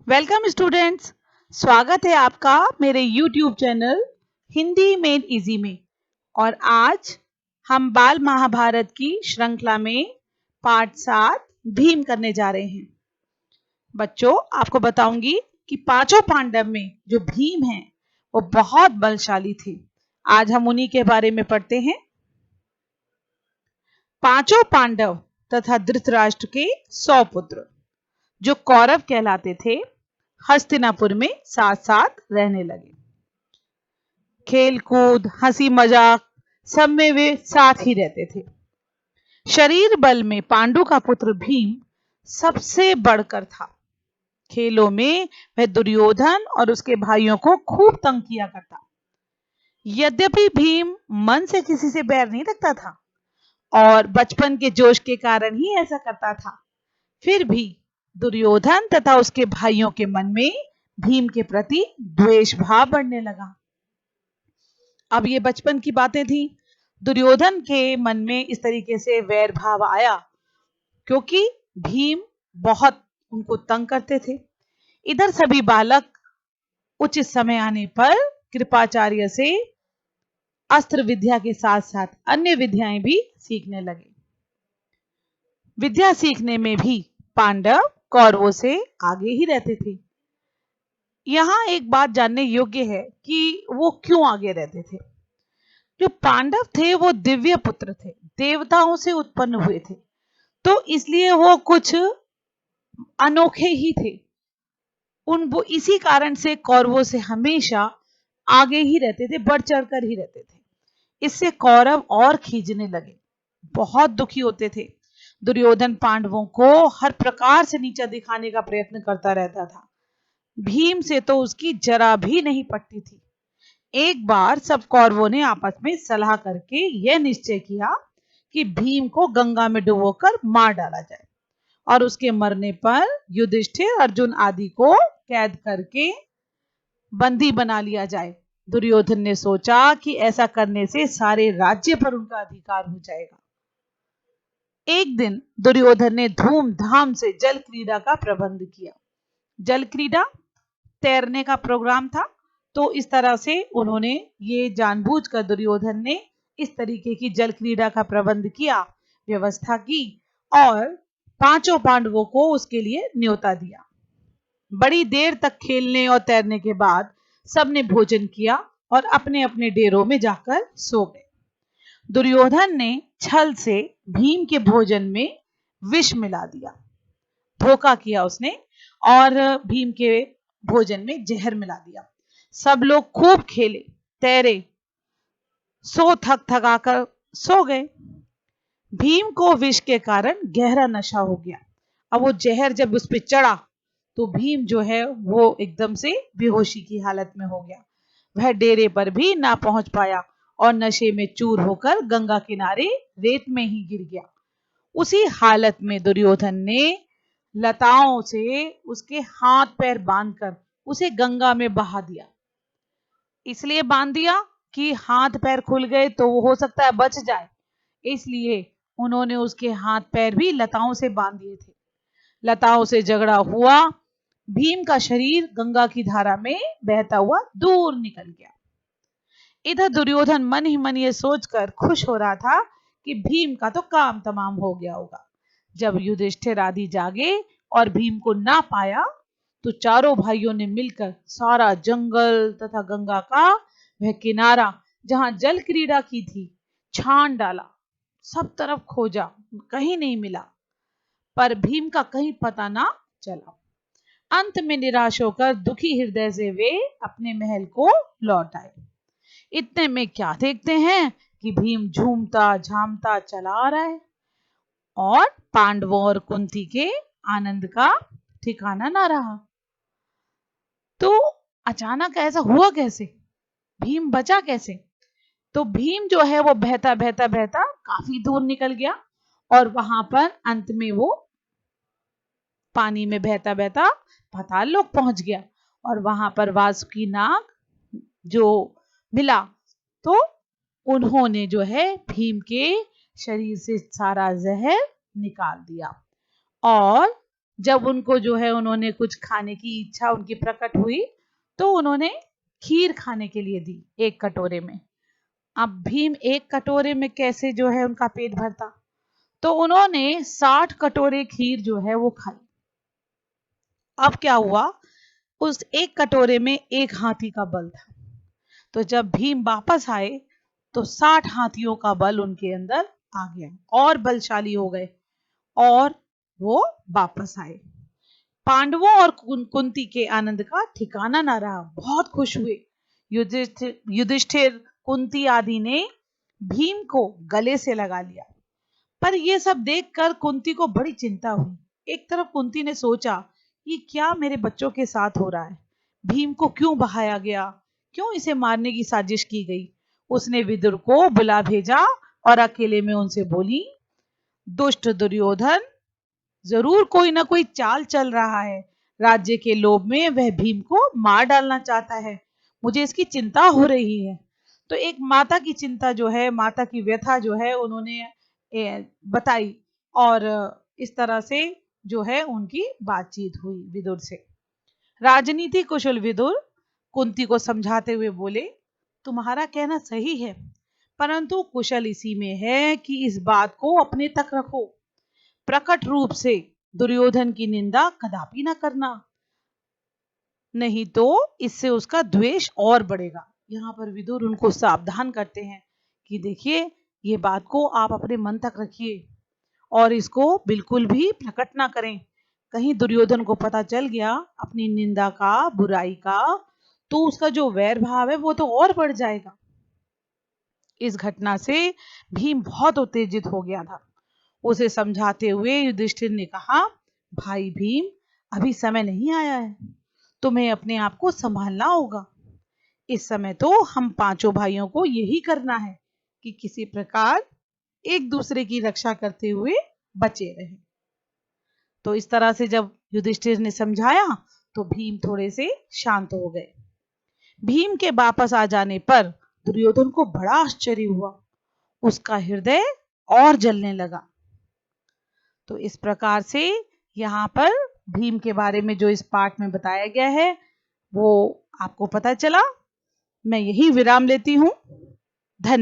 Welcome students. स्वागत है आपका मेरे YouTube channel Hindi made easy में। और आज हम बाल महाभारत की श्रृंखला में पाठ 7 भीम करने जा रहे हैं। बच्चों, आपको बताऊंगी कि पांचों पांडव में जो भीम हैं वो बहुत बलशाली थे। आज हम उन्हीं के बारे में पढ़ते हैं। पांचों पांडव तथा धृतराष्ट्र के 100 पुत्र जो कौरव कहलाते थे, हस्तिनापुर में साथ साथ रहने लगे। खेल कूद, हंसी मजाक सब में वे साथ ही रहते थे। शरीर बल में पांडु का पुत्र भीम सबसे बढ़कर था। खेलों में वह दुर्योधन और उसके भाइयों को खूब तंग किया करता। यद्यपि भीम मन से किसी से बैर नहीं रखता था और बचपन के जोश के कारण ही ऐसा करता था, फिर भी दुर्योधन तथा उसके भाइयों के मन में भीम के प्रति द्वेष भाव बढ़ने लगा। अब ये बचपन की बातें थी। दुर्योधन के मन में इस तरीके से वैर भाव आया क्योंकि भीम बहुत उनको तंग करते थे। इधर सभी बालक उचित समय आने पर कृपाचार्य से अस्त्र विद्या के साथ साथ अन्य विद्याएं भी सीखने लगे। विद्या सीखने में भी पांडव कौरवों से आगे ही रहते थे। यहां एक बात जानने योग्य है कि वो क्यों आगे रहते थे। जो पांडव थे वो दिव्य पुत्र थे, देवताओं से उत्पन्न हुए थे, तो इसलिए वो कुछ अनोखे ही थे। वो इसी कारण से कौरवों से हमेशा आगे ही रहते थे, बढ़ चढ़कर ही रहते थे। इससे कौरव और खींचने लगे, बहुत दुखी होते थे। दुर्योधन पांडवों को हर प्रकार से नीचा दिखाने का प्रयत्न करता रहता था। भीम से तो उसकी जरा भी नहीं पटती थी। एक बार सब कौरवों ने आपस में सलाह करके यह निश्चय किया कि भीम को गंगा में डुबोकर मार डाला जाए और उसके मरने पर युधिष्ठिर, अर्जुन आदि को कैद करके बंदी बना लिया जाए। दुर्योधन ने सोचा कि ऐसा करने से सारे राज्य पर उनका अधिकार हो जाएगा। एक दिन दुर्योधन ने धूमधाम से जल क्रीड़ा का प्रबंध किया। जल क्रीड़ा तैरने का प्रोग्राम था, तो इस तरह से उन्होंने ये जानबूझकर दुर्योधन ने इस तरीके की जल क्रीड़ा का प्रबंध किया, व्यवस्था की और पांचों पांडवों को उसके लिए न्योता दिया। बड़ी देर तक खेलने और तैरने के बाद सबने भोजन किया और अपने अपने डेरों में जाकर सो गए। दुर्योधन ने छल से भीम के भोजन में विष मिला दिया, धोखा किया उसने और भीम के भोजन में जहर मिला दिया। सब लोग खूब खेले, तैरे, सो थक थकाकर सो गए। भीम को विष के कारण गहरा नशा हो गया। अब वो जहर जब उस पर चढ़ा तो भीम जो है वो एकदम से बेहोशी की हालत में हो गया। वह डेरे पर भी ना पहुंच पाया और नशे में चूर होकर गंगा किनारे रेत में ही गिर गया। उसी हालत में दुर्योधन ने लताओं से उसके हाथ पैर बांधकर उसे गंगा में बहा दिया। इसलिए बांध दिया कि हाथ पैर खुल गए तो वो हो सकता है बच जाए, इसलिए उन्होंने उसके हाथ पैर भी लताओं से बांध दिए थे। लताओं से झगड़ा हुआ, भीम का शरीर गंगा की धारा में बहता हुआ दूर निकल गया। इधर दुर्योधन मन ही मन ये सोचकर खुश हो रहा था कि भीम का तो काम तमाम हो गया होगा। जब युधिष्ठिर आदि जागे और भीम को ना पाया तो चारों भाइयों ने मिलकर सारा जंगल तथा गंगा का वह किनारा जहां जल क्रीड़ा की थी छान डाला। सब तरफ खोजा, कहीं नहीं मिला, पर भीम का कहीं पता ना चला। अंत में निराश होकर दुखी हृदय से वे अपने महल को लौट आए। इतने में क्या देखते हैं कि भीम झूमता झामता चला आ रहा है और पांडवों और कुंती के आनंद का ठिकाना ना रहा। तो अचानक ऐसा हुआ कैसे? भीम बचा कैसे? तो भीम जो है वो बहता बहता बहता काफी दूर निकल गया और वहां पर अंत में वो पानी में बहता बहता पाताल लोक पहुंच गया और वहां पर वासुकी नाग जो मिला तो उन्होंने जो है भीम के शरीर से सारा जहर निकाल दिया और जब उनको जो है उन्होंने कुछ खाने की इच्छा उनकी प्रकट हुई तो उन्होंने खीर खाने के लिए दी 1 कटोरे में। अब भीम 1 कटोरे में कैसे जो है उनका पेट भरता, तो उन्होंने 60 कटोरे खीर जो है वो खाई। अब क्या हुआ, उस 1 कटोरे में एक हाथी का बल था, तो जब भीम वापस आए तो 60 हाथियों का बल उनके अंदर आ गया और बलशाली हो गए और वो वापस आए। पांडवों और कुंती के आनंद का ठिकाना ना रहा, बहुत खुश हुए। युधिष्ठिर कुंती आदि ने भीम को गले से लगा लिया। पर ये सब देखकर कुंती को बड़ी चिंता हुई। एक तरफ कुंती ने सोचा, ये क्या मेरे बच्चों के साथ हो रहा है, भीम को क्यों बहाया गया, क्यों इसे मारने की साजिश की गई। उसने विदुर को बुला भेजा और अकेले में उनसे बोली, दुष्ट दुर्योधन जरूर कोई ना कोई चाल चल रहा है, राज्य के लोभ में वह भीम को मार डालना चाहता है, मुझे इसकी चिंता हो रही है। तो एक माता की चिंता जो है, माता की व्यथा जो है उन्होंने बताई और इस तरह से जो है उनकी बातचीत हुई विदुर से। राजनीति कुशल विदुर कुंती को समझाते हुए बोले, तुम्हारा कहना सही है, परंतु कुशल इसी में है कि इस बात को अपने तक रखो, प्रकट रूप से दुर्योधन की निंदा कदापि ना करना, नहीं तो इससे उसका द्वेष और बढ़ेगा। यहाँ पर विदुर उनको सावधान करते हैं कि देखिए, ये बात को आप अपने मन तक रखिए और इसको बिल्कुल भी प्रकट ना करें। कहीं दुर्योधन को पता चल गया अपनी निंदा का, बुराई का, तो उसका जो वैर भाव है वो तो और बढ़ जाएगा। इस घटना से भीम बहुत उत्तेजित हो गया था। उसे समझाते हुए युधिष्ठिर ने कहा, भाई भीम, अभी समय नहीं आया है, तुम्हें अपने आप को संभालना होगा। इस समय तो हम पांचों भाइयों को यही करना है कि किसी प्रकार एक दूसरे की रक्षा करते हुए बचे रहें। तो इस तरह से जब युधिष्ठिर ने समझाया तो भीम थोड़े से शांत हो गए। भीम के वापस आ जाने पर दुर्योधन को बड़ा आश्चर्य हुआ, उसका हृदय और जलने लगा। तो इस प्रकार से यहाँ पर भीम के बारे में जो इस पाठ में बताया गया है वो आपको पता चला। मैं यही विराम लेती हूँ।